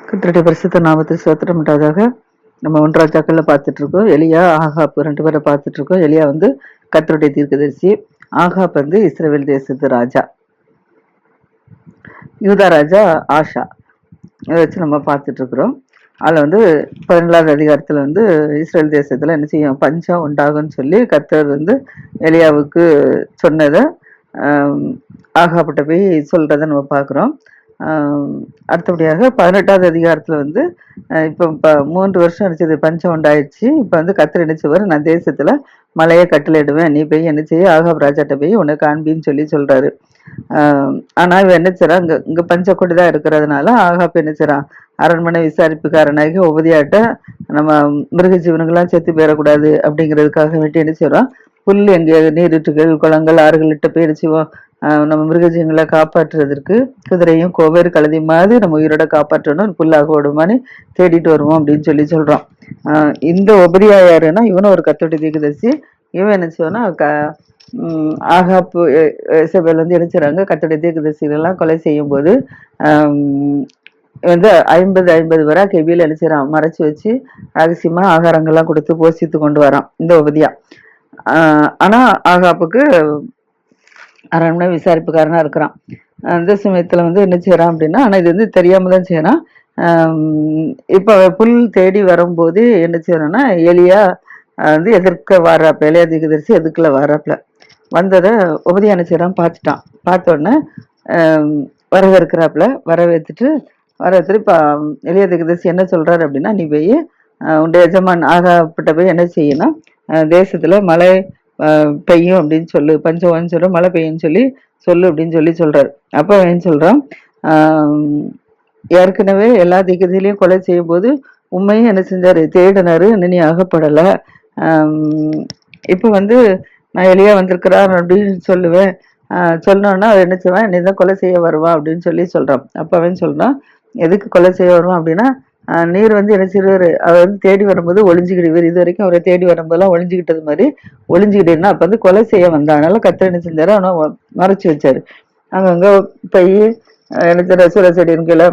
கர்த்தருடைய பரிசுத்த நாமத்தில் ஸ்தோத்திரம் உண்டாவதாக. நம்ம 1 ராஜாக்கள்ல பார்த்துட்டு இருக்கோம். எலியா ஆகாப் 2 பேரை பார்த்துட்டு இருக்கோம். எலியா வந்து கர்த்தருடைய தீர்க்கதரிசி, ஆகாப் வந்து இஸ்ரவேல் தேசத்து ராஜா, யூதா ராஜா ஆஷா. இதை வச்சு நம்ம பார்த்துட்டு இருக்கிறோம். அதில் வந்து 17வது அதிகாரத்தில் வந்து இஸ்ரேல் தேசத்தில் என்ன செய்யும், பஞ்சம் உண்டாகும்னு சொல்லி கர்த்தர் வந்து எலியாவுக்கு சொன்னதை ஆகாப்பிட்ட போய் சொல்றதை நம்ம பார்க்குறோம். அடுத்தபடியாக 18வது அதிகாரத்தில் வந்து இப்போ 3 வருஷம் நினைச்சது பஞ்சம் உண்டாயிடுச்சு. இப்போ வந்து கர்த்தர் என்ன செய்வார், நான் தேசத்தில் மலையை கட்டளையிடுவேன், நீ போய் என்ன செய்ய ஆகாப் ராஜாட்ட போய் உனக்கு காண்பின்னு சொல்றாரு. ஆனால் இவன் என்ன செய்றான், இங்கே பஞ்சக்கொடி தான் இருக்கிறதுனால ஆகாப் என்ன செய்றான், அரண்மனை விசாரிப்புக்காரனாகி உபதியாட்ட நம்ம மிருக ஜீவனுக்கெல்லாம் செத்து போயிடக்கூடாது அப்படிங்கிறதுக்காக வேண்டி என்ன செய்றோம், புல் எங்கே நீருற்றுகள் குளங்கள் ஆறுகள்கிட்ட போய் என்ன செய்வோம், நம்ம மிருகஜீவங்களை காப்பாற்றுறதற்கு குதிரையும் கோவேறு கழுதி மாதிரி நம்ம உயிரோட காப்பாற்றணும், புல்லாக ஓடுமான்னு தேடிட்டு வருவோம் அப்படின்னு சொல்றோம். இந்த உபரியா யாருன்னா இவனும் ஒரு கர்த்தருடைய தீர்க்கதரிசி. இவன் என்ன செய்வான்னா ஆகாப் இசபேல் வந்து என்ன செய்றாங்க, கர்த்தருடைய தீர்க்கதரிசிகள் எல்லாம் கொலை செய்யும் போது வந்து 50 வரை கெபியில் என்ன செய்றான், மறைச்சு வச்சு ரகசியமா ஆகாரங்கள்லாம் கொடுத்து போஷித்து கொண்டு வரான் இந்த உபதியா. ஆனா ஆகாப்புக்கு அரண்மனை விசாரிப்புக்காரனா இருக்கிறான். அந்த சமயத்துல வந்து என்ன செய்யறான் அப்படின்னா, ஆனா இது வந்து தெரியாம தான் செய்யறான். இப்ப புல் தேடி வரும்போது என்ன செய்யறான்னா, எலியா வந்து எதிர்க்க வர்றாப்ல, எலியா தீர்க்கதரிசி எதுக்குள்ள வர்றாப்ல வந்ததை உபதியா என்ன செய்யறான், பார்த்துட்டான். பார்த்த உடனே வரவேற்கிறாப்புல, வரவேற்றுட்டு இப்ப எலியா தீர்க்கதரிசி என்ன சொல்றாரு அப்படின்னா, நீ போய் உடைய எஜமான் ஆகாப்பிட்ட போய் என்ன செய்யணும், தேசத்துல மழை பெய்யும் அப்படின்னு சொல்லு, பஞ்சம் சொல்ல மழை பெய்யும் சொல்லு அப்படின்னு சொல்றாரு. அப்ப அவன் சொல்றான், ஏற்கனவே எல்லா திக்கத்திலையும் கொலை செய்யும் போது உண்மையும் என்ன செஞ்சாரு, தேடினாரு, நீ அகப்படலை. இப்ப வந்து நான் எலியா வந்திருக்கிறார் அப்படின்னு சொல்லுவேன். சொன்னோன்னா அவர் என்ன செய்வான், நீ தான் கொலை செய்ய வருவான் அப்படின்னு சொல்றான். அப்ப அவன் சொல்றான், எதுக்கு கொலை செய்ய வருவான் அப்படின்னா, நீர் வந்து என்ன செய்வாரு, அவர் வந்து தேடி வரும்போது ஒளிஞ்சுக்கிடுவார், இது வரைக்கும் அவரை தேடி வரும்போதெல்லாம் ஒளிஞ்சுக்கிட்டது மாதிரி ஒளிஞ்சுக்கிட்டேன்னா அப்ப வந்து கொலை செய்ய வந்தான். அதனால கர்த்தர் என்ன செஞ்சாரு, அவனை மறைச்சு வச்சாரு. அங்கங்க போய் என்ன செய்ய சூரிய செடியின் கீழே,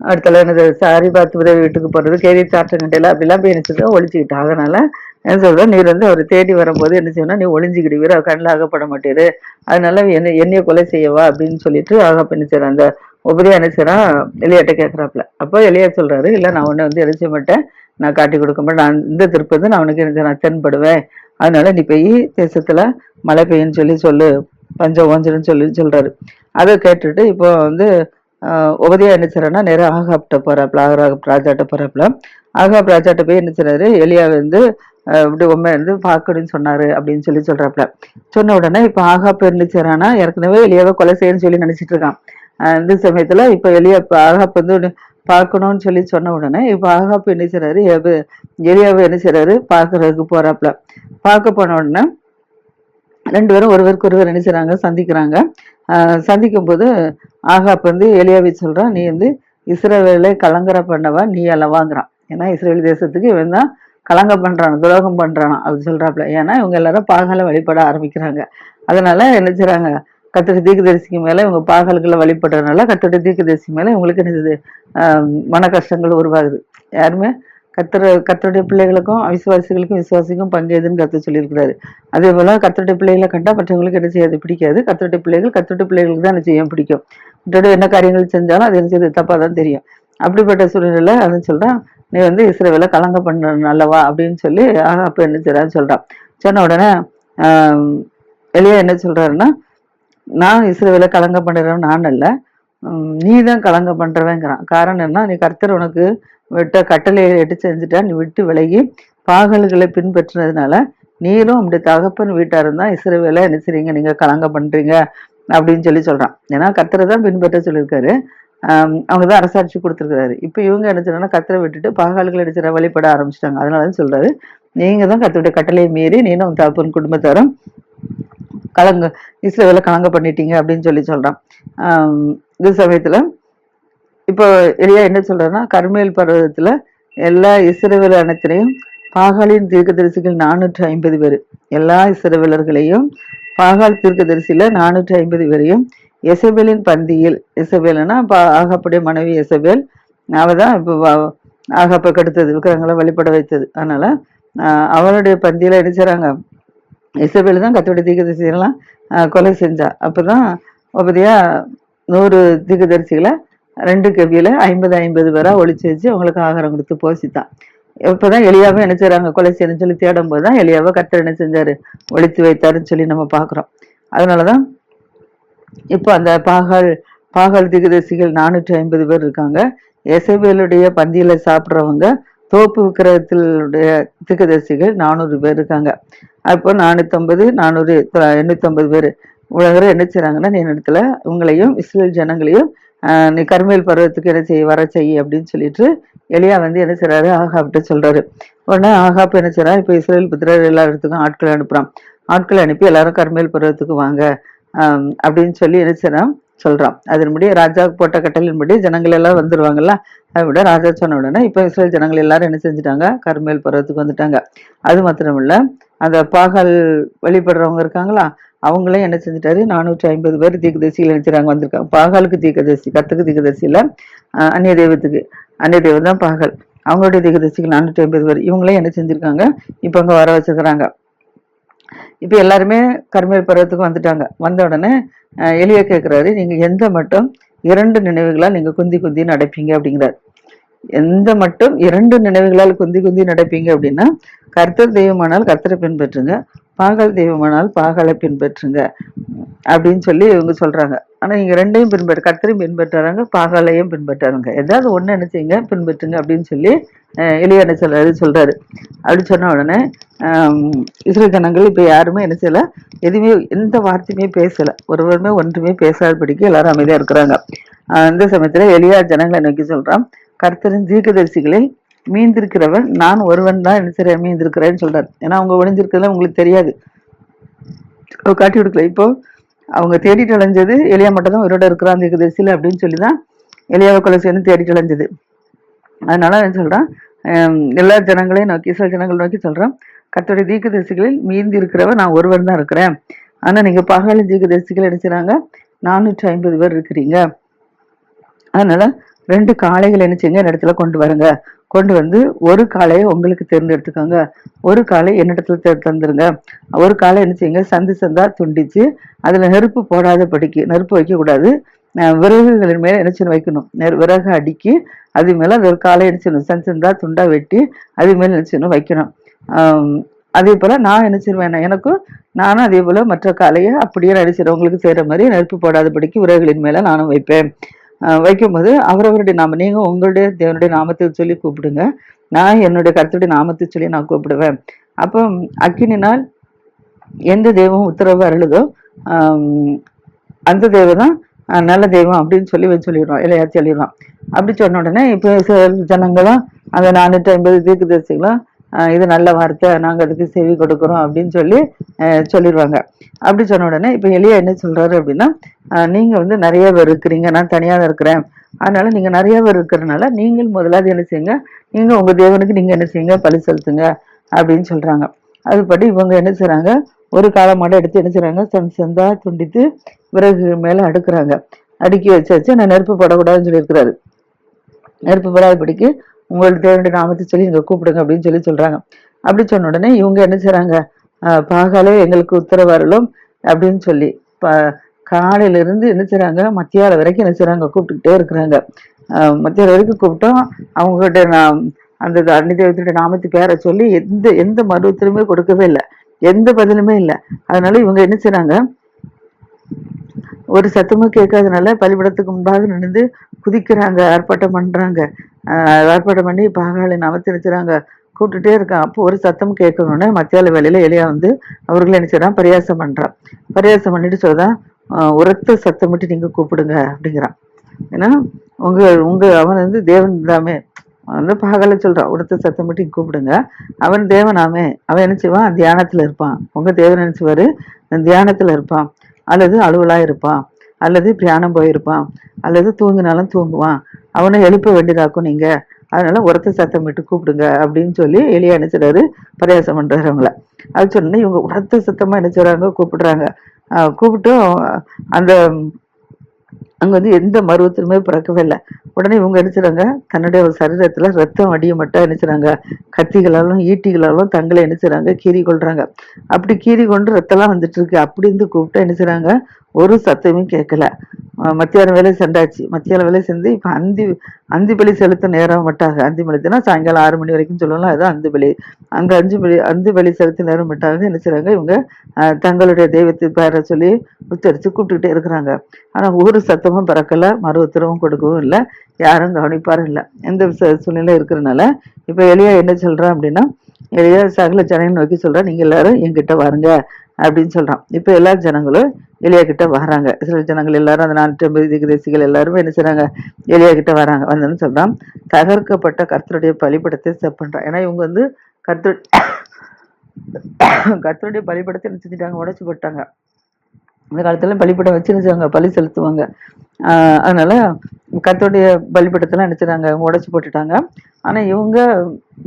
அடுத்தல என்னது சாரி பார்த்து உதவி வீட்டுக்கு போறது, கேரி சாற்றங்கண்டையில அப்படிலாம் போய் என்ன செய்ய ஒளிச்சுக்கிட்டான். அதனால என்ன சொல்ற, நீர் வந்து அவர் தேடி வரும்போது என்ன செய்யணும், நீ ஒளிஞ்சுக்கிடுவீர், அவர் கண்ணில் ஆகப்பட மாட்டேரு, அதனால என்னைய கொலை செய்யவா அப்படின்னு சொல்லிட்டு ஆகாப் என்ன செய்யறான், அந்த உபரியா என்ன செய்யறான், எலியாட்ட கேட்கறாப்புல. அப்போ எலியா சொல்றாரு, இல்ல நான் உன்னை வந்து என்ன செய்ய மாட்டேன், நான் காட்டி கொடுக்க மாட்டேன், நான் இந்த திருப்பி வந்து நான் உனக்கு என்ன நான் தென்படுவேன், அதனால நீ போய் தேசத்துல மழை பெய்யுன்னு சொல்லு, பஞ்சம் ஓஞ்சிருன்னு சொல்றாரு. அதை கேட்டுட்டு இப்போ வந்து உபதியா என்ன செய்யறான்னா நேரம் ஆகாப்ட போறாப்புல, ஆகாப் ராஜாட்ட போறாப்புல. ஆகாப் ராஜாட்ட போய் என்ன செய்றாரு, எலியா வந்து இப்படி உண்மை வந்து பார்க்கணும்னு சொன்னாரு அப்படின்னு சொல்றாப்புல. சொன்ன உடனே இப்ப ஆகாப் என்ன செய்யறான்னா, ஏற்கனவே எலியாவை கொலை செய்யணும்னு சொல்லி நினைச்சிட்டு இருக்கான். இந்த சமயத்துல இப்ப ஆகாப் வந்து பார்க்கணும்னு சொன்ன உடனே இப்ப ஆகாப் என்ன செய்றாரு, எலியாவை என்ன செய்றாரு, பார்க்கறதுக்கு போறாப்புல. பார்க்க போன உடனே 2 பேரும் ஒருவருக்கு ஒருவர் என்ன செய்றாங்க, சந்திக்கிறாங்க. சந்திக்கும் போது ஆகாப் வந்து எலியாவை சொல்றான், நீ வந்து இஸ்ரவேலை கலங்கர பண்ணவா நீ அல்லவாங்கிறான். ஏன்னா இஸ்ரேல் தேசத்துக்கு இவன் தான் கலங்க பண்றான், துரோகம் பண்றானா அப்படி சொல்றாப்புல. ஏன்னா இவங்க எல்லாரும் பாகால வழிபட ஆரம்பிக்கிறாங்க. அதனால என்ன செய்றாங்க, கர்த்தருடைய தீர்க்கதரிசிக்கு மேல இவங்க பாகல்களை வழிபடுறதுனால கர்த்தருடைய தீர்க்கதரிசி மேல இவங்களுக்கு என்னது மன கஷ்டங்கள் உருவாகுது. யாருமே கர்த்தருடைய பிள்ளைகளுக்கும் அவிசுவாசிகளுக்கும் விசுவாசிக்கும் பங்கேதுன்னு கர்த்தர் சொல்லியிருக்கிறாரு. அதே போல கர்த்தருடைய பிள்ளைகளை கண்டா மற்றவங்களுக்கு என்ன செய்யாது, பிடிக்காது. கர்த்தருடைய பிள்ளைகளுக்கு தான் என்ன செய்யும், பிடிக்கும். மற்றோட என்ன காரியங்கள் செஞ்சாலும் அது என்ன செய்யுது, தப்பா தான் தெரியும். அப்படிப்பட்ட சூழ்நிலை அதை சொல்றான், நீ வந்து இஸ்ரவேலை கலங்க பண்ண நல்லவா அப்படின்னு சொல்லி ஆகாப் என்ன செய்றான்னு சொல்றான். சொன்ன உடனே எலியா என்ன சொல்றாருன்னா, நான் இஸ்ரவேலை கலங்க பண்ணுறவன் நான் அல்ல, நீ தான் கலங்க பண்றவங்கிறான். காரணம் என்ன, நீ கர்த்தர் உனக்கு விட்ட கட்டளையை எட்டு செஞ்சுட்டா, நீ விட்டு விலகி பாகல்களை பின்பற்றினதுனால நீரும் அப்படி தகப்பன் வீட்டாரும் தான் இஸ்ரவேலை என்ன செய்றீங்க, நீங்க கலங்க பண்றீங்க அப்படின்னு சொல்றான். ஏன்னா கர்த்தரை தான் பின்பற்ற சொல்லியிருக்காரு, அவங்க தான் அரசாட்சி கொடுத்துருக்காரு. இப்ப இவங்க என்ன செய்யறாங்கன்னா கர்த்தரை விட்டுட்டு பாகால்களை அடிச்சிட வழிபட ஆரம்பிச்சிட்டாங்க. அதனாலதான் சொல்றாரு, நீங்க தான் கர்த்தருடைய கட்டளையை மீறி நீனும் தகப்பன் குடும்பத்தாரும் இஸ்ரவேலை கலங்க பண்ணிட்டீங்க அப்படின்னு சொல்றான். இந்த சமயத்துல இப்போ எலியா என்ன சொல்றாருன்னா, கர்மேல் பர்வதத்துல எல்லா இஸ்ரவேல் அனைத்திலையும் பாகாலின் தீர்க்கதரிசிகள் 450 பேர், எல்லா இஸ்ரவேலர்களையும் பாகால் தீர்க்கதரிசியில 450 பேரையும் எசபேலின் பந்தியில், எசபேல்னா ஆகாப்புடைய மனைவி எசபேல், அவ தான் இப்போ ஆகாப்பை கெடுத்தது, விக்கிரகங்களை வழிபட வைத்தது. அதனால அவளுடைய பந்தியில என்ன செய்றாங்க, இசபேல் தான் கர்த்தருடைய தீர்க்கதரிசியெல்லாம் கொலை செஞ்சா. அப்பதான் உபதியா 100 தீர்க்கதரிசிகளை 2 கவியில 50 பேரா ஒழிச்சு வச்சு அவங்களுக்கு ஆகாரம் கொடுத்து போசித்தான். இப்பதான் எலியாவை என்ன செய்றாங்க, கொலை செய்யணும்னு சொல்லி தேடும் போதுதான் எலியாவை கர்த்தர் என்ன செஞ்சாரு, ஒழித்து வைத்தாருன்னு சொல்லி நம்ம பாக்குறோம். அதனாலதான் இப்போ அந்த பாகால் தீர்க்கதரிசிகள் 450 பேர் இருக்காங்க. எசபேலுடைய பந்தியில சாப்பிட்றவங்க தோப்பு விக்கிரகத்திலுடைய தீர்க்கதரிசிகள் 400 பேர் இருக்காங்க. அப்போ 450 400 850 பேர் உலகரை என்ன செய்றாங்கன்னா, நீ இடத்துல உங்களையும் இஸ்ரேல் ஜனங்களையும் நீ கர்மேல் பருவத்துக்கு என்ன செய்ய வர செய்ய அப்படின்னு சொல்லிட்டு எலியா வந்து என்ன செய்றாரு, ஆகாப்ட்ட சொல்றாரு. உடனே ஆகாப் என்ன செய்றான், இப்போ இஸ்ரேல் புத்திரர் எல்லா இடத்துக்கும் ஆட்களை அனுப்புறான். ஆட்களை அனுப்பி எல்லாரும் கர்மேல் பருவத்துக்கு வாங்க அப்படின்னு சொல்லி என்ன செய்றான் சொல்றான். அதன்படி ராஜாவுக்கு போட்ட கட்டளையின்படி ஜனங்கள் எல்லாம் வந்துருவாங்கல்ல. அதை விட ராஜா சொன்ன உடனே இப்போ இஸ்ரேல் ஜனங்கள் எல்லாரும் என்ன செஞ்சுட்டாங்க, கர்மேல் பருவத்துக்கு வந்துட்டாங்க. அது மாத்திரமில்ல, அந்த பாகால் வழிபடுறவங்க இருக்காங்களா, அவங்களையும் என்ன செஞ்சுட்டாரு, 450 பேர் தீர்க்கதரிசிகள் நினைச்சாங்க வந்திருக்காங்க. பாகாலுக்கு தீர்க்கதரிசி, கர்த்தருக்கு தீர்க்கதரிசி இல்ல, அந்நிய தெய்வத்துக்கு, அந்நிய தெய்வம் தான் பாகால். அவங்களுடைய தீர்க்கதரிசிகள் 450 பேர், இவங்களையும் என்ன செஞ்சிருக்காங்க, இப்ப அங்க வர வச்சுக்கிறாங்க. இப்ப எல்லாருமே கர்மேல் பருவத்துக்கு வந்துட்டாங்க. வந்த உடனே எலியா கேட்கிறாரு, நீங்க எந்த மட்டும் 2 நினைவுகளால் நீங்க குந்தி குந்தி நடப்பீங்க அப்படிங்கிறார். எந்த மட்டும் 2 நினைவுகளால் குந்தி குந்தி நடப்பீங்க அப்படின்னா, கர்த்தர் தெய்வமானால் கர்த்தரை பின்பற்றுங்க, பாகால் தெய்வமானால் பாகாலை பின்பற்றுங்க அப்படின்னு சொல்லி இவங்க சொல்றாங்க. ஆனா நீங்க 2ஐயும் கர்த்தரையும் பின்பற்றுறாங்க, பாகாலையும் பின்பற்றுறாங்க. ஏதாவது ஒண்ணு என்ன செய்யுங்க, பின்பற்றுங்க அப்படின்னு சொல்லி எலியா என்ன சொல்றாரு. அப்படி சொன்ன உடனே இஸ்ரேல் ஜனங்கள் இப்ப யாருமே என்ன செய்யல, எதுவுமே எந்த வார்த்தையுமே பேசல, ஒருவருமே ஒன்றுமே பேசாதபடிக்கு எல்லாரும் அமைதியா இருக்கிறாங்க. இந்த சமயத்துல எலியா ஜனங்களை நோக்கி சொல்றான், கர்த்தரின் தீர்க்கதரிசிகளில் மீந்திருக்கிறவன் நான் ஒருவன் தான் என்ன செய்ய மீந்திருக்கிறேன்னு சொல்றாரு. ஏன்னா அவங்க ஒளிஞ்சிருக்கிறதுல உங்களுக்கு தெரியாது, காட்டி கொடுக்கல. இப்போ அவங்க தேடிட்டு அலைஞ்சது எலியா மட்டும் தான் உயிரோட இருக்கிறான் தீர்க்கதரிசியில அப்படின்னு சொல்லிதான் எலியாவை கொலை செய்யணும் தேடிட்டு அலைஞ்சது. அதனால என்ன சொல்றான், எல்லா ஜனங்களையும் நோக்கி, சில ஜனங்கள் நோக்கி சொல்றான், கர்த்தருடைய தீர்க்கதரிசிகளில் மீந்தி இருக்கிறவன் நான் ஒருவன் தான் இருக்கிறேன். ஆனா நீங்க பாகாலின் தீர்க்கதரிசிகள் என்ன செய்றாங்க, 450 பேர் இருக்கிறீங்க. அதனால 2 காளைகள் என்ன செய்யுங்க, இடத்துல கொண்டு வருங்க. கொண்டு வந்து ஒரு காளையை உங்களுக்கு தேர்ந்தெடுத்துக்கோங்க, ஒரு காளை என்னிடத்துல தந்துருங்க. ஒரு காளை என்ன செய்யுங்க, சந்து சந்தா துண்டிச்சு அதுல நெருப்பு போடாத படிக்கு, நெருப்பு வைக்க கூடாது, விறகுகளின் மேல என்ன செய்யணும் வைக்கணும், விறகு அடுக்கி அது மேல அது ஒரு காளை என்ன செய்யணும், சந்து சந்தா துண்டா வெட்டி அது மேல என்ன செய்யணும் வைக்கணும். அதே போல நான் என்ன செய்வேன், எனக்கும் நானும் அதே போல மற்ற காளையை அப்படியே நடிச்சிடும் உங்களுக்கு செய்யற மாதிரி நெருப்பு போடாதபடிக்கு விறகுகளின் மேல நானும் வைப்பேன். வைக்கும்போது அவரவருடைய நாம, நீங்க உங்களுடைய தேவனுடைய நாமத்தை சொல்லி கூப்பிடுங்க, நான் என்னுடைய கர்த்தருடைய நாமத்தை சொல்லி நான் கூப்பிடுவேன். அப்போ அக்கினினால் எந்த தெய்வம் உத்தரவு அருளுதோ அந்த தெய்வம் தான் நல்ல தெய்வம் அப்படின்னு சொல்லி சொல்லிடுறோம், இல்லையா சொல்லிடுறோம். அப்படி சொன்ன உடனே இப்போ ஜனங்களும் அந்த 450 தீர்க்கதரிசிகளும் இது நல்ல வார்த்தை, நாங்க அதுக்கு செவி கொடுக்குறோம் அப்படின்னு சொல்லி சொல்லிடுவாங்க. அப்படி சொன்ன உடனே இப்ப எலியா என்ன சொல்றாரு அப்படின்னா, நீங்க வந்து நிறைய பேர் இருக்கிறீங்க, நான் தனியா தான் இருக்கிறேன், அதனால நீங்க நிறைய பேர் இருக்கிறதுனால நீங்கள் முதலாவது என்ன செய்யுங்க, நீங்க உங்க தேவனுக்கு நீங்க என்ன செய்யுங்க, பலி செலுத்துங்க அப்படின்னு சொல்றாங்க. அதுபடி இவங்க என்ன செய்றாங்க, ஒரு காலமாட எடுத்து என்ன செய்றாங்க, செந்தா துண்டித்து விறகு மேல அடுக்குறாங்க. அடுக்கி வச்சு நான் நெருப்பு போடக்கூடாதுன்னு சொல்லி இருக்கிறாரு. நெருப்பு போடாதபடிக்கு உங்களுடைய தேவனுடைய நாமத்தை சொல்லி நீங்க கூப்பிடுங்க அப்படின்னு சொல்லி சொல்றாங்க. அப்படி சொன்ன உடனே இவங்க என்ன செய்றாங்க, பாகாலே எங்களுக்கு உத்தரவாரலும் அப்படின்னு சொல்லி காலையில இருந்து என்ன செய்றாங்க, மத்தியால வரைக்கும் என்ன செய்றாங்க, கூப்பிட்டுக்கிட்டே இருக்கிறாங்க. மத்தியால வரைக்கும் கூப்பிட்டோம், அவங்ககிட்ட அந்த அன்னி தெய்வத்துடைய நாமத்து பேரை சொல்லி எந்த மருத்துவமே கொடுக்கவே இல்லை, எந்த பதிலுமே இல்லை. அதனால இவங்க என்ன செய்றாங்க, ஒரு சத்தமும் கேட்காதனால பலிபடத்துக்கு முன்பாக நின்று குதிக்கிறாங்க, ஆர்ப்பாட்டம் பண்றாங்க. ஆர்ப்பாட்டம் பண்ணி பாகாலை நாமத்தை நினைச்சுறாங்க, கூப்பிட்டுட்டே இருக்கான். அப்போ ஒரு சத்தம் கேட்கணும்னு மத்தியால வேலையில எலியா வந்து அவர்களை நினைச்சான், பரியாசம் பண்றான். பரியாசம் பண்ணிட்டு சொல்றான், உரத்த சத்தமிட்டு நீங்க கூப்பிடுங்க அப்படிங்கிறான். ஏன்னா அவன் வந்து தேவன் தாமே வந்து பாகால சொல்றான், உரத்த சத்தமிட்டு நீங்க கூப்பிடுங்க, அவன் தேவனாமே, அவன் என்ன செய்வான், தியானத்துல இருப்பான். உங்க தேவன் நினைச்சுவாரு தியானத்துல இருப்பான், அல்லது அலுவலா இருப்பான், அல்லது பிராணம் போயிருப்பான், அல்லது தூங்கினாலும் தூங்குவான், அவனை எழுப்ப வேண்டியதாக்கும் நீங்க, அதனால உரத்த சத்தம் விட்டு கூப்பிடுங்க அப்படின்னு சொல்லி எலியா நினைச்சாரு, பரியாசம் பண்றாரு அவங்கள. அது சொன்னா இவங்க உரத்த சத்தமா நினைச்சுறாங்க, கூப்பிடுறாங்க. கூப்பிட்டு அந்த அங்க வந்து எந்த மருவத்திலுமே பிறக்கவே இல்லை. உடனே இவங்க நினைச்சாங்க தன்னுடைய சரீரத்துல ரத்தம் வடிய மட்டும் நினைச்சாங்க கத்திகளாலும் ஈட்டிகளாலும் தங்களை நினைச்சாங்க கீறி கொள்றாங்க. அப்படி கீறி கொண்டு ரத்தம்லாம் வந்துட்டு இருக்கு. அப்படி இருந்து கூப்பிட்டு நினைச்சாங்க ஒரு சத்தமும் கேட்கல. மத்தியான வேலை சென்றாச்சு. மத்தியான வேலை செஞ்சு இப்ப அந்தி பலி செலுத்த நேரம் மட்டாக. அந்தி பலினா சாயங்காலம் 6 மணி வரைக்கும் சொல்லலாம். அது அந்தி பலி. அங்க அந்தி பலி செலுத்த நேரம் மட்டாக என்ன செய்றாங்க இவங்க தங்களுடைய தெய்வத்தை பேரை சொல்லி உச்சரித்து கூப்பிட்டுக்கிட்டே இருக்கிறாங்க. ஆனா ஒரு சத்தமும் பிறக்கல, மறு உத்தரவும் கொடுக்கவும் இல்லை, யாரும் கவனிப்பாரும் இல்லை. எந்த சூழ்நிலை இருக்கிறதுனால இப்ப எலியா என்ன சொல்றான் அப்படின்னா, எலியா சகல ஜனங்களை நோக்கி சொல்றான், நீங்க எல்லாரும் என்கிட்ட வாருங்க அப்படின்னு சொல்றான். இப்ப எல்லா ஜனங்களும் எலியா கிட்ட வராங்க. சில ஜனங்கள் எல்லாரும் அந்த 450 தீர்க்கதரிசிகள் எல்லாருமே என்ன செய்றாங்க எலியா கிட்ட வராங்க. வந்தோன்னு சொல்றான், தகர்க்கப்பட்ட கர்த்தருடைய பலிபடத்தை செப்பண்றான். ஏன்னா இவங்க வந்து கர்த்தர் கர்த்தருடைய பலிபடத்தை என்ன செஞ்சுட்டாங்க, உடைச்சு போட்டாங்க. அந்த காலத்துல பலிபடம் வச்சிருந்தாங்க, பலி செலுத்துவாங்க. அதனால கர்த்தருடைய பலிபடத்தெல்லாம் நினைச்சாங்க உடைச்சு போட்டுட்டாங்க. ஆனா இவங்க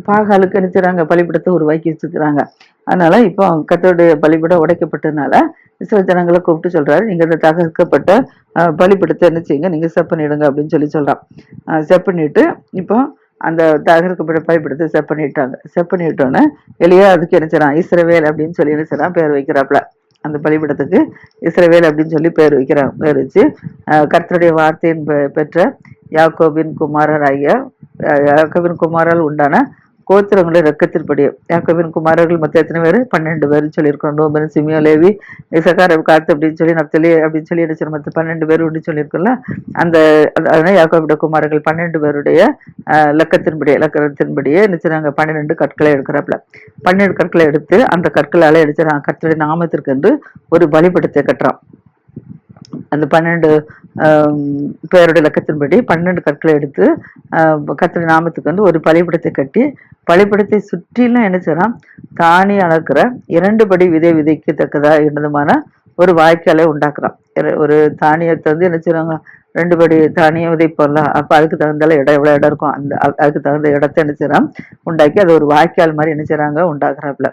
பாகாலுக்கு நினைச்சாங்க பலிபடத்தை உருவாக்கி வச்சிருக்கிறாங்க. அதனால இப்போ கர்த்தருடைய பலிபடம் உடைக்கப்பட்டதுனால இஸ்ரவேல் ஜனங்களை கூப்பிட்டு சொல்றாரு, நீங்க இந்த தகர்க்கப்பட்ட பலிபடத்தை என்ன செய்யுங்க, நீங்க செப்பனிடுங்க அப்படின்னு சொல்றான். செப்பனிட்டு இப்போ அந்த தகர்க்கப்பட்ட பலிபடத்தை செப்பனிட்டாங்க. செப்பனிட்டோன்னே எலியா அதுக்கு என்ன செய்றான், இஸ்ரவேல் அப்படின்னு சொல்லி என்ன செய்றான் பேர் வைக்கிறாப்புல. அந்த பலிபீடத்துக்கு இஸ்ரவேல் அப்படின்னு சொல்லி பேர் வைக்கிறாங்க. பேர் வச்சு கர்த்தருடைய வார்த்தையின் பெற்ற யாக்கோபின் குமாரராகிய யாக்கோபின் குமாரால் உண்டான கோத்திரங்களுடைய இரக்கத்தின்படி. யாக்கோபின் குமாரர்கள் மொத்தம் எத்தனை பேர்? 12 பேர் சொல்லியிருக்கோம். ரூபன், சிமியோன், லேவி, இசக்கார், காத் அப்படின்னு சொல்லி நப்தலி அப்படின்னு சொல்லி என்ன மொத்த 12 பேர் உண்டு சொல்லியிருக்கோம்ல. அந்த அதனால யாக்கோபுடைய குமாரர்கள் 12 பேருடைய இலக்கத்தின்படியே நினைச்சாங்க 12 கற்களை எடுக்கிறாப்புல. 12 கற்களை எடுத்து அந்த கற்களால எடுத்துறாங்க கர்த்தருடைய நாமத்திற்கு என்று ஒரு பலிபீடத்தை கட்டுறான். அந்த 12 பேருடைய இலக்கத்தின்படி 12 கற்களை எடுத்து கர்த்தருடைய நாமத்துக்கு வந்து ஒரு பலிபீடத்தை கட்டி, பலிபீடத்தை சுற்றிலும் என்ன செய்றான், தானி அளக்கிற 2 படி விதை விதைக்கத்தக்கதா என்னதுமான ஒரு வாய்க்காலை உண்டாக்குறான். ஒரு தானியத்தை வந்து என்ன செய்றாங்க, 2 படி தானியம் விதைப்போம்ல, அப்ப அதுக்கு தகுந்தால இடம் எவ்வளவு இடம் இருக்கும், அந்த அதுக்கு தகுந்த இடத்த என்ன செய்றான் உண்டாக்கி அது ஒரு வாய்க்கால் மாதிரி என்ன செய்றாங்க உண்டாக்குறாப்புல.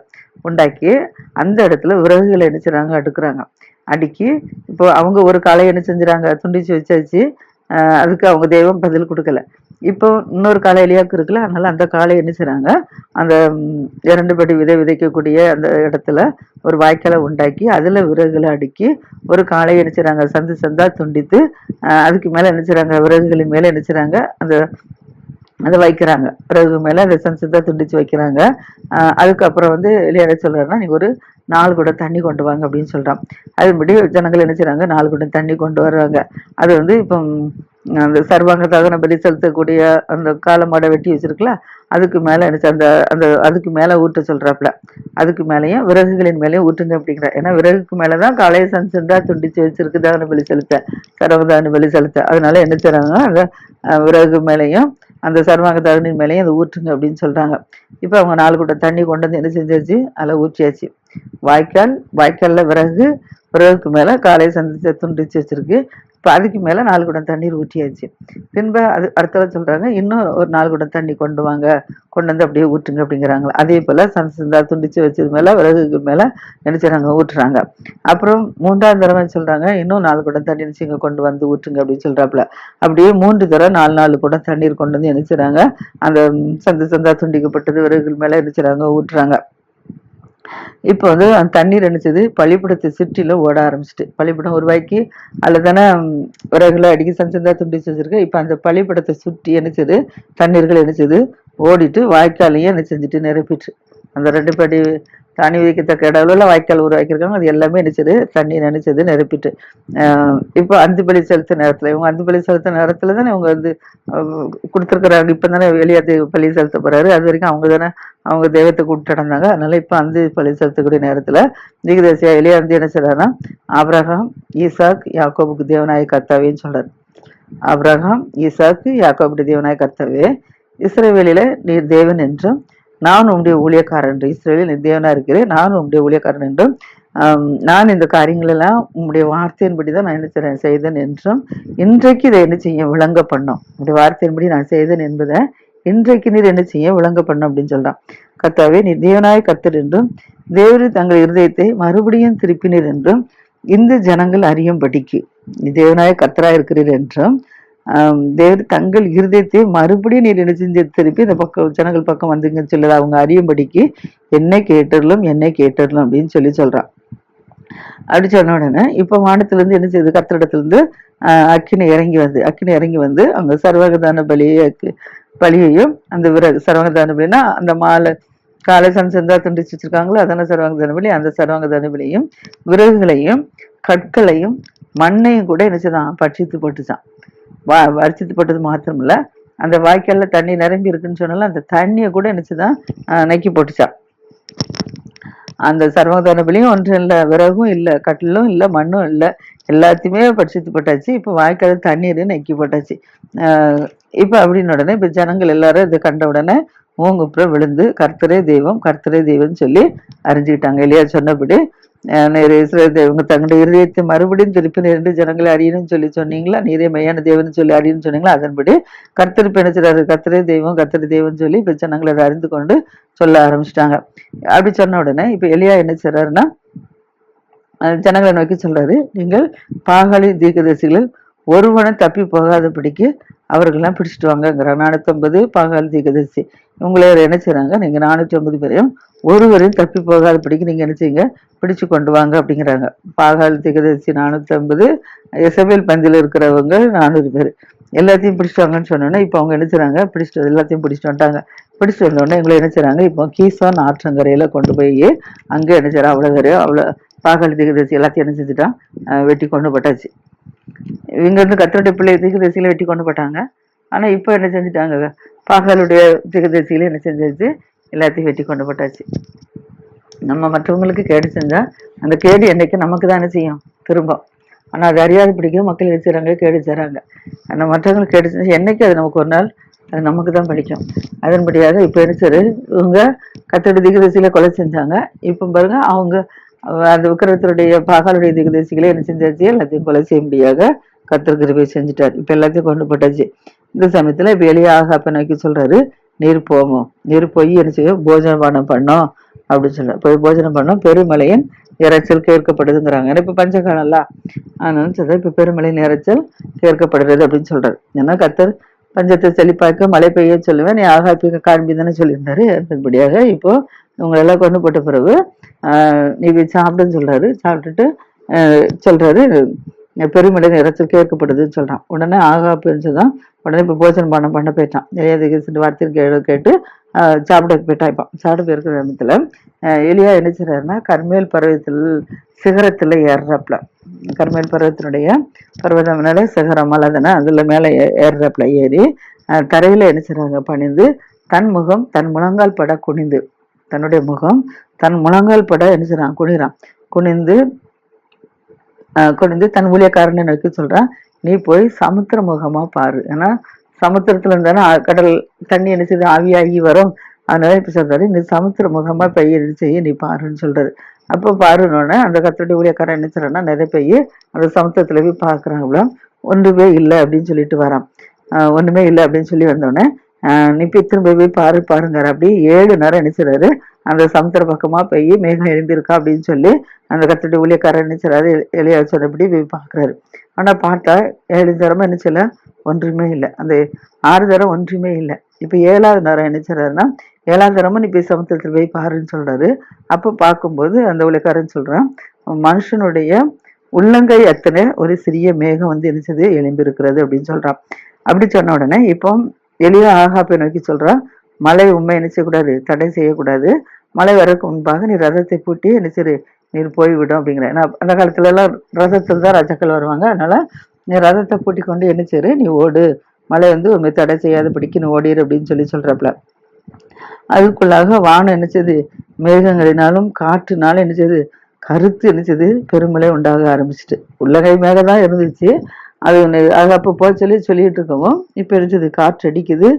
உண்டாக்கி அந்த இடத்துல விறகுகளை என்ன செய்றாங்க அடுக்குறாங்க. அடுக்கி இப்போ அவங்க ஒரு காலை என்ன செஞ்சுறாங்க துண்டிச்சு வச்சாச்சு. அதுக்கு அவங்க தெய்வம் பதில் கொடுக்கல. இப்போ இன்னொரு காலை எலியாக்கு இருக்குல்ல, அதனால அந்த காலை என்ன செய்றாங்க, அந்த 2 படி விதை விதைக்கக்கூடிய அந்த இடத்துல ஒரு வாய்க்காலை உண்டாக்கி அதுல விறகுகளை அடுக்கி ஒரு காலை என்ன செய்றாங்க சந்து சந்தா துண்டித்து அதுக்கு மேல என்ன செய்றாங்க விறகுகளின் மேல என்ன செய்றாங்க அதை வைக்கிறாங்க. பிறகு மேல அதை சந்தா துண்டிச்சு வைக்கிறாங்க. அதுக்கப்புறம் வந்து எலியா என்ன சொல்றாருன்னா, நீங்க ஒரு 4 குடம் தண்ணி கொண்டு வாங்க அப்படின்னு சொல்றான். அதுபடி ஜனங்கள் என்ன செய்றாங்க 4 குடம் தண்ணி கொண்டு வர்றாங்க. அது வந்து இப்போ அந்த சர்வாங்க தகன பலி செலுத்தக்கூடிய அந்த காலமாடை வெட்டி வச்சிருக்கல, அதுக்கு மேல என்ன அந்த அந்த அதுக்கு மேல ஊற்ற சொல்றாப்புல. அதுக்கு மேலேயும் விறகுகளின் மேலேயும் ஊற்றுங்க அப்படிங்கிற. ஏன்னா விறகுக்கு மேலதான் காலையை சந்தா துண்டிச்சு வச்சிருக்கு தகன பலி செலுத்த, சர்வ தகன பலி செலுத்த. அதனால என்ன செய்றாங்க, அந்த விறகு மேலேயும் அந்த சர்வாங்க தகனின் மேலேயும் அதை ஊற்றுங்க அப்படின்னு சொல்றாங்க. இப்ப அவங்க 4 குடம் தண்ணி கொண்டு வந்து என்ன செஞ்சாச்சு, அதில் ஊற்றியாச்சு. வாய்க்கால்ல விறகுக்கு மேல காலையை சந்திச்சு துண்டிச்சு வச்சிருக்கு. இப்ப அதுக்கு மேல 4 குடம் தண்ணீர் ஊற்றியாச்சு. பின்பு அது அடுத்தவ சொல்றாங்க, இன்னும் ஒரு 4 குடம் தண்ணி கொண்டு வாங்க, கொண்டு வந்து அப்படியே ஊற்றுங்க அப்படிங்கிறாங்களா. அதே போல சந்தா துண்டிச்சு வச்சது மேல விறகுக்கு மேல நினைச்சாங்க ஊற்றுறாங்க. அப்புறம் 3ஆம் தடவை சொல்றாங்க, இன்னும் 4 குடம் தண்ணி நினைச்சுங்க கொண்டு வந்து ஊற்றுங்க அப்படின்னு சொல்றாப்புல. அப்படியே 3 தடவை 4 குடம் தண்ணீர் கொண்டு வந்து நினைச்சாங்க அந்த சந்தா துண்டிக்கப்பட்டது விறகுகள் மேல நினைச்சாங்க ஊற்றுறாங்க. இப்போ வந்து அந்த தண்ணீர் நினைச்சது பள்ளிப்படத்தை சுற்றிலும் ஓட ஆரம்பிச்சுட்டு. பள்ளிப்படம் உருவாக்கி அதில் தானே விறகுல அடிக்கி சந்தா துண்டிச்சு வச்சிருக்கு. இப்போ அந்த பள்ளிப்படத்தை சுற்றி என்னச்சது தண்ணீர்கள் என்னச்சது ஓடிட்டு வாய்க்காலையும் என்ன செஞ்சுட்டு நிரப்பிட்டு அந்த 2 படி தண்ணி வைக்கத்தக்க இடவுல வாய்க்கால் உருவாக்கியிருக்காங்க. அது எல்லாமே நினைச்சது தண்ணி நினைச்சது நிரப்பிட்டு. இப்போ அஞ்சு பலி செலுத்த நேரத்துல இவங்க 5 பலி செலுத்த நேரத்துல தானே இவங்க வந்து கொடுத்துருக்குறாங்க. இப்ப தானே வெளியே பலி செலுத்த போறாரு. அது வரைக்கும் அவங்க தானே அவங்க தெய்வத்தை கூப்பிட்டு நடந்தாங்க. அதனால இப்ப 5 பலி செலுத்தக்கூடிய நேரத்துல தீர்க்கதரிசியா எலியா வந்து என்ன சொல்றாருன்னா, ஆபிரகாம் ஈசாக் யாக்கோபுக்கு தேவனாய கர்த்தாவேன்னு சொல்றாரு. ஆபிரகாம் ஈசாக்கு யாக்கோபுடைய தேவனாய கர்த்தாவே, இஸ்ரவேலில நீர் தேவன் என்றும் நான் உம்முடைய ஊழியக்காரன் என்று, இஸ்ரவேலில் நீர் தேவனா இருக்கிறேன், நான் உம்முடைய ஊழியக்காரன் என்றும், நான் இந்த காரியங்கள் எல்லாம் உம்முடைய வார்த்தையின்படிதான் நான் என்ன செய்தேன் என்றும், இன்றைக்கு இதை என்ன செய்ய விளங்க பண்ணும், உங்களுடைய வார்த்தையின்படி நான் செய்தேன் என்பதை இன்றைக்கு நீர் என்ன செய்ய விளங்க பண்ணும் அப்படின்னு சொல்றான். கர்த்தாவே நீர் தேவனாய கர்த்தர் என்றும், தேவரீர் தங்கள் இருதயத்தை மறுபடியும் திருப்பினீர் என்றும், இந்த ஜனங்கள் அறியும்படிக்கு நீ தேவனாய கர்த்தராய் இருக்கிறீர் என்றும் தேவர் தங்கள் இருதயத்தை மறுபடியும் நீர் என்ன செஞ்சு திருப்பி இந்த பக்கம் ஜனங்கள் பக்கம் வந்துங்கன்னு சொல்லுது. அவங்க அறியும்படிக்கு என்னை கேட்டுடலாம் அப்படின்னு சொல்றான். அப்படி சொன்ன உடனே இப்ப வானத்துல இருந்து என்ன செய்யுது, கர்த்தரிடத்துல இருந்து அக்கினி இறங்கி வந்து அங்க சர்வகதான பலியையும் அந்த விறகு சர்வகதான பலினா அந்த மாலை காலை சந்தா துண்டிச்சு வச்சிருக்காங்களோ அதான சர்வாங்கதான பலி. அந்த சர்வாங்கதான பலியும் விறகுகளையும் கற்களையும் மண்ணையும் கூட என்னச்சுதான் பட்சித்து போட்டுச்சான். வரிச்சித்து போட்டது மாத்திரம் இல்ல, அந்த வாய்க்கால்ல தண்ணி நிரம்பி இருக்குன்னு சொன்னாலும் அந்த தண்ணியை கூட என்னச்சுதான் நக்கி போட்டுச்சான். அந்த சர்வதான பலியும் ஒன்றும் இல்லை, விறகும் இல்லை, கட்டிலும் இல்லை, மண்ணும் இல்லை, எல்லாத்தையுமே படிச்சுட்டு போட்டாச்சு. இப்போ வாய்க்கால தண்ணீர் நக்கி போட்டாச்சு. இப்போ அப்படின்னு உடனே இப்போ ஜனங்கள் எல்லாரும் இதை கண்ட உடனே மூங்குப்புறம் விழுந்து கர்த்தரே தெய்வம் சொல்லி அறிஞ்சுக்கிட்டாங்க. இல்லையா சொன்னபடி இவங்க தங்களுடைய இருதயத்தை மறுபடியும் திருப்பி ரெண்டு ஜனங்களை அறியணும்னு சொல்லி சொன்னீங்களா, நீரே மையான தேவன் சொல்லி அறியணும்னு சொன்னீங்களா, அதன்படி கர்த்தர் பிணைச்சிடாரு கர்த்தரே தெய்வம் சொல்லி இப்ப ஜனங்களை அதை அறிந்து கொண்டு சொல்ல ஆரம்பிச்சிட்டாங்க. அப்படி சொன்ன உடனே இப்ப எலியா என்ன செய்றாருன்னா ஜனங்களை நோக்கி சொல்றாரு, நீங்கள் பாகாலி தீர்க்கதரிசிகளில் ஒருவனும் தப்பி போகாதபடிக்கு அவர்கள்லாம் பிடிச்சிட்டு வாங்கங்கிறாங்க. 450 பாகாலி தீர்க்கதரிசி இவங்களே என்ன செய்றாங்க, நீங்க 450 பேரையும் ஒருவரையும் தப்பி போகாதபடிக்கு நீங்க என்ன செய்யுங்க, பிடிச்சு கொண்டு வாங்க அப்படிங்கிறாங்க. பாகாலி தீர்க்கதரிசி 450, எசபேல் பந்தியில் இருக்கிறவங்க 400 பேர் எல்லாத்தையும் பிடிச்சிட்டு வாங்கன்னு சொன்னோன்னே இப்போ அவங்க என்ன செய்றாங்க, எல்லாத்தையும் பிடிச்சிட்டு வந்துட்டாங்க. பிடிச்சிட்டு வந்தோடனே எங்களை என்ன செய்றாங்க, இப்போ கீசான் ஆற்றங்கரையில கொண்டு போய் அங்கே என்ன செய்யறா, அவ்வளோ பாகாலி தீர்க்கதரிசி எல்லாத்தையும் என்ன செஞ்சுட்டான், வெட்டி கொண்டு போட்டாச்சு. இவங்க வந்து கர்த்தருடைய பிள்ளை தீர்க்கதரிசியில வெட்டி கொண்டு போட்டாங்க. ஆனா இப்போ என்ன செஞ்சுட்டாங்க, பாகாலுடைய தீர்க்கதரிசியில என்ன செஞ்சாச்சு, எல்லாத்தையும் வெட்டி கொண்டு போட்டாச்சு. நம்ம மற்றவங்களுக்கு கேடு செஞ்சா அந்த கேடு என்னைக்கு நமக்கு தான் என்ன செய்யும் திரும்ப. ஆனா அது அறியாது பிடிக்கும் மக்கள் வச்சுறாங்க, கேடு செய்றாங்க. அந்த மற்றவங்களுக்கு கேடு செஞ்சா என்னைக்கு அது நமக்கு ஒரு நாள் அது நமக்கு தான் படிக்கும். அதன்படியாக இப்போ என்ன செய்யுது, இவங்க கர்த்தருடைய தீர்க்கதரிசியில கொலை செஞ்சாங்க. இப்போ பாருங்க அவங்க அந்த விக்கிரகத்தினுடைய பாகாலுடைய தீர்க்கதரிசிகளை என்ன செஞ்சாச்சு, எல்லாத்தையும் கொலை செய்ய முடியாத கர்த்தர் கிருபை செஞ்சுட்டாரு. இப்ப எல்லாத்தையும் கொண்டு போட்டாச்சு. இந்த சமயத்துல இப்ப எலியா ஆகாப்பை நோக்கி சொல்றாரு, நீர் போய் என்ன செய்யும், போஜனபானம் பண்ணோம் அப்படின்னு சொல்ற, போய் போஜனம் பண்ணோம், பெருமழையின் இறைச்சல் கேட்கப்படுதுங்கிறாங்க. ஏன்னா இப்ப பஞ்சகாலம்ல, அதனால சொல்ற இப்ப பெருமழையின் இறைச்சல் கேட்கப்படுறது அப்படின்னு சொல்றாரு. ஏன்னா கர்த்தர் பஞ்சத்தை செழிப்பாக்க மழை பெய்ய சொல்லுவேன், நீ ஆகாப்பிக்க காண்பி தானே சொல்லியிருந்தாரு. அதன்படியாக இப்போ இவங்க எல்லாம் கொண்டு போட்ட பிறகு நீ சாப்பிடுன்னு சொல்றாரு. சாப்பிட்டுட்டு சொல்றாரு, பெருமழை இறைச்சல் கேட்கப்படுதுன்னு சொல்றான். உடனே ஆகாப்பு இருந்துதான் உடனே இப்ப போஜனம் பண்ண போயிட்டான். நிறைய வார்த்தையும் கேட்டு சாப்பிட போயிட்டான். இப்போ சாப்பிட இருக்கிற இடத்துல எலியா என்ன செய்றாருன்னா, கர்மேல் பர்வதத்தில் சிகரத்துல ஏறுறாப்புல. கர்மேல் பர்வதம்னால சிகரம் மலை தானே, அதுல மேல ஏறுறாப்புல. ஏறி தரையில என்ன செய்றாங்க, பணிந்து தன் முகம் தன் முழங்கால் பட குனிந்து, தன்னுடைய முகம் தன் முழங்கால் பட என்ன செய்றான், குனிந்து தன் ஊழியக்காரனை நோக்கி சொல்றான், நீ போய் சமுத்திர முகமா பாரு. ஏன்னா சமுத்திரத்துல இருந்தானே கடல் தண்ணி என்ன செய்யுது, ஆவியாகி வரும். அதனால இப்ப சொல்றாரு, நீ சமுத்திர முகமா பைய செய்ய நீ பாருன்னு சொல்றாரு. அப்போ பாருனோடனே அந்த கர்த்தருடைய ஊழியக்காரன் என்ன செய்றான்னா, நிறைய பைய அந்த சமுத்திரத்துல போய் பாக்குறாங்களா, ஒன்றுமே இல்லை அப்படின்னு சொல்லிட்டு வரான். ஒண்ணுமே இல்லை அப்படின்னு சொல்லி வந்தோடனே நீ போய் திரும்ப போய் பாருங்காரு. அப்படி 7 நேரம் என்ன செய்றாரு, அந்த சமுத்திர பக்கமா போய் மேகம் எழுந்திருக்கா அப்படின்னு சொல்லி அந்த கர்த்தருடைய ஊழியக்காரர் என்ன செய்றாரு, எலியா சொன்னபடி போய் பாக்குறாரு. ஆனா பார்த்தா 7 தரமா என்ன செய்யல, ஒன்றுமே இல்லை. அந்த 6 தரம் ஒன்றுமே இல்லை. இப்ப 7வது நேரம் என்ன செய்றாருன்னா, 7வது தரமும் நீ போய் சமுத்திரத்துல போய் பாருன்னு சொல்றாரு. அப்ப பார்க்கும்போது அந்த ஊழியக்காரன் சொல்றான், மனுஷனுடைய உள்ளங்கை அத்தனை ஒரு சிறிய மேகம் வந்து என்ன செய்து எழும்பி இருக்கிறது அப்படின்னு சொல்றான். அப்படி சொன்ன உடனே இப்போ எலியா ஆகாப்பை நோக்கி சொல்றான், மழை உண்மை என்ன செய்யக்கூடாது, தடை செய்யக்கூடாது. மழை வரக்கு முன்பாக நீ ரதத்தை பூட்டி என்ன செய்ய, நீர் போய்விடும் அப்படிங்கிற. ஏன்னா அந்த காலத்துல எல்லாம் ரதத்துல தான் ராஜாக்கள் வருவாங்க. அதனால நீ ரதத்தை பூட்டி கொண்டு என்ன செய்ய, நீ ஓடு, மழை வந்து உண்மை தடை செய்யாத பிடிக்கு நீ ஓடிடு அப்படின்னு சொல்றாப்புல. அதுக்குள்ளாக வானம் என்ன செய்யுது, மேகங்களினாலும் காற்றுனாலும் என்ன செய்யுது, கருத்து என்ன செய்யுது, பெருமழை உண்டாக ஆரம்பிச்சுட்டு. உள்ளகை மேகம் தான் இருந்துச்சு, அது அப்போ போக சொல்லிட்டு இருக்கவும் இப்ப இருந்துச்சு காற்று அடிக்குது,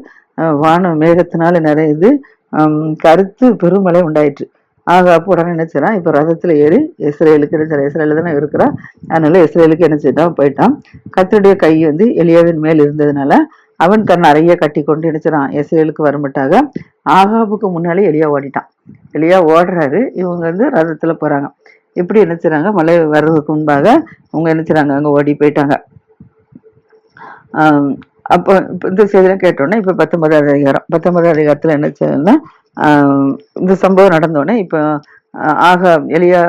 வானம் மேகத்தினால நிறையுது, கருத்து பெருமழை உண்டாயிற்று. அப்போ உடனே என்ன செய்யறான், இப்ப ரதத்துல ஏறி இஸ்ரேலுக்கு என்ன செய்யறான், இஸ்ரேல தானே இருக்கிறான், அதனால இஸ்ரேலுக்கு என்ன செய்யறான், போயிட்டான். கர்த்தருடைய கை வந்து எலியாவின் மேல் இருந்ததுனால அவன் தன் அறைய கட்டி கொண்டு என்ன செய்யறான், இஸ்ரேலுக்கு வரமாட்டாக ஆகாபுக்கு முன்னாலே எலியா ஓடிட்டான். எலியா ஓடுறாரு, இவங்க வந்து ரதத்துல போறாங்க. இப்படி என்ன செய்றாங்க, மழை வர்றதுக்கு முன்பாக அவங்க என்ன செய்றாங்க, அங்க ஓடி போயிட்டாங்க. ஆம், அப்போ இந்த செய்தியெல்லாம் கேட்டோன்னே இப்போ 19வது அதிகாரம் 19வது அதிகாரத்துல என்ன செய்யுதுன்னா, இந்த சம்பவம் நடந்தோடனே இப்போ ஆக எலியா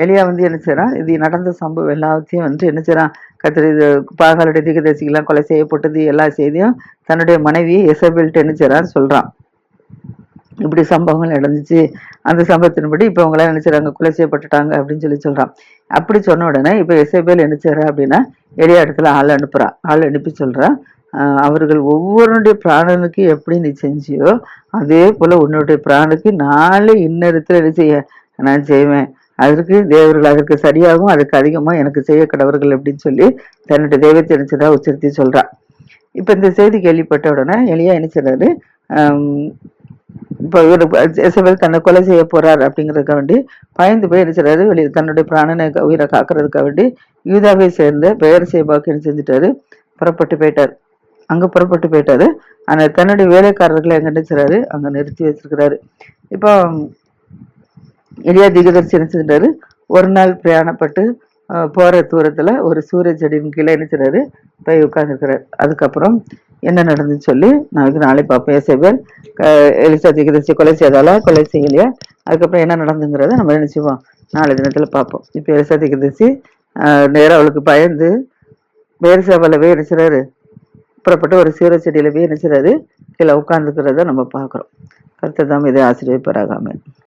எலியா வந்து என்ன செய்றான், இது நடந்த சம்பவம் எல்லாத்தையும் வந்து என்ன செய்றான், கர்த்தர் இது பாகாலுடைய தீர்க்கதரிசிகள்லாம் கொலை செய்யப்பட்டது எல்லா செய்தியும் தன்னுடைய மனைவி எசபேல்ட்ட என்ன செய்றான்னு சொல்றான். இப்படி சம்பவங்கள் நடந்துச்சு, அந்த சம்பவத்தின்படி இப்போ அவங்களாம் என்ன செய்றாங்க, கொலை செய்யப்பட்டுட்டாங்க அப்படின்னு சொல்றான். அப்படி சொன்ன உடனே இப்போ எசபேல் என்ன செய்றா அப்படின்னா, எலியா இடத்துல ஆள் அனுப்புறா. ஆள் அனுப்பி சொல்றா, அவர்கள் ஒவ்வொருடைய பிராணனுக்கு எப்படி நீ செஞ்சியோ அதே போல உன்னுடைய பிராணுக்கு நாளை இன்னிடத்துல என்ன செய்ய நான் செய்வேன். அதற்கு தேவர்கள் அதற்கு சரியாகவும் அதுக்கு அதிகமா எனக்கு செய்ய கடவர்கள் அப்படின்னு சொல்லி தன்னுடைய தெய்வத்தை நினைச்சதா உச்சரித்து சொல்றா. இப்ப இந்த செய்தி கேள்விப்பட்ட உடனே எலியா என்ன செய்றாரு, இப்போ இவர் எசபேல் தன்னை கொலை செய்ய போறார் அப்படிங்கிறதுக்காக வேண்டி பயந்து போய் என்ன செய்றாரு, வெளியே தன்னுடைய பிராணனை உயிரை காக்கிறதுக்காக வேண்டி யூதாவை சேர்ந்த பெயர்சேபாவுக்கு என்ன செஞ்சுட்டாரு, புறப்பட்டு போயிட்டார். அங்க புறப்பட்டு போயிட்டாரு. அந்த தன்னுடைய வேலைக்காரர்களை எங்க என்ன செய்றாரு, அங்க நிறுத்தி வச்சிருக்கிறாரு. இப்போ எலியா தீர்க்கதரிசி என்ன செஞ்சாரு, ஒரு நாள் பிரயாணப்பட்டு போற தூரத்துல ஒரு சூரிய செடியின் கீழே என்ன செய்றாரு, போய் உட்கார்ந்துருக்கிறார். அதுக்கப்புறம் என்ன நடந்துன்னு சொல்லி நாளைக்கு நாளை பார்ப்போம். எசபேல் எலிசா தீர்க்கதரிசி கொலை செய்தாலா கொலை செய்யலையா, அதுக்கப்புறம் என்ன நடந்துங்கிறத நம்ம என்ன செய்வோம், நாளை தினத்துல பார்ப்போம். இப்போ எலிசா தீர்க்கதரிசி நேரம் அவளுக்கு பயந்து பெயர்சேபால போய் என்ன செய்றாரு, புறப்பட்டு ஒரு சீர செடியில போய் என்ன செய்றாரு, கீழே உட்கார்ந்துக்கிறத நம்ம பார்க்கிறோம். கர்த்தர் தாம் இதை ஆசீர்வதிப்பாராக. ஆமென்.